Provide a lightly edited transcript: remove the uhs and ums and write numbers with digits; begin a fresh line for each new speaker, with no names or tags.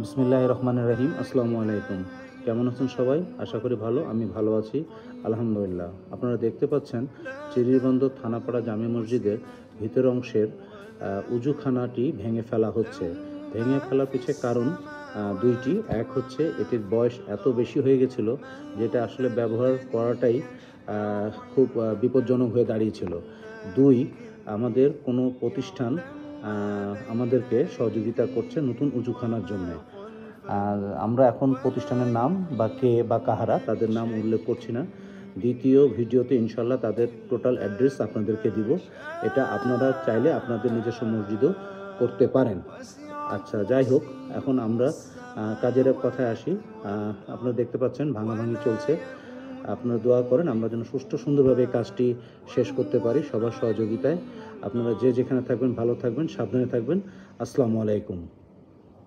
বিসমিল্লাহির রহমানির রহিম। আসসালামু আলাইকুম। কেমন আছেন সবাই? আশা করি ভালো। আমি ভালো আছি, আলহামদুলিল্লাহ। আপনারা দেখতে পাচ্ছেন চিরিরবন্দর থানাপাড়া জামে মসজিদের ভিতর অংশের উজুখানাটি ভেঙে ফেলা হচ্ছে। ভেঙে ফেলার পিছে কারণ দুইটি। এক হচ্ছে এটির বয়স এত বেশি হয়ে গেছিল যেটা আসলে ব্যবহার করাটাই খুব বিপজ্জনক হয়ে দাঁড়িয়েছিল। দুই, আমাদের কোনো প্রতিষ্ঠান আমাদেরকে সহযোগিতা করছে নতুন উজুখানার জন্যে। আর আমরা এখন প্রতিষ্ঠানের নাম বা কে বা কাহারা তাদের নাম উল্লেখ করছি না। দ্বিতীয় ভিডিওতে ইনশাল্লাহ তাদের টোটাল অ্যাড্রেস আপনাদেরকে দিব। এটা আপনারা চাইলে আপনাদের নিজস্ব মসজিদও করতে পারেন। আচ্ছা, যাই হোক, এখন আমরা কাজের কথায় আসি। আপনারা দেখতে পাচ্ছেন ভাঙাভাঙি চলছে। আপনারা দোয়া করেন আমরা যেন সুষ্ঠু সুন্দরভাবে এই কাজটি শেষ করতে পারি সবার সহযোগিতায়। আপনারা যে যেখানে থাকবেন ভালো থাকবেন, সাবধানে থাকবেন। আসসালামু আলাইকুম।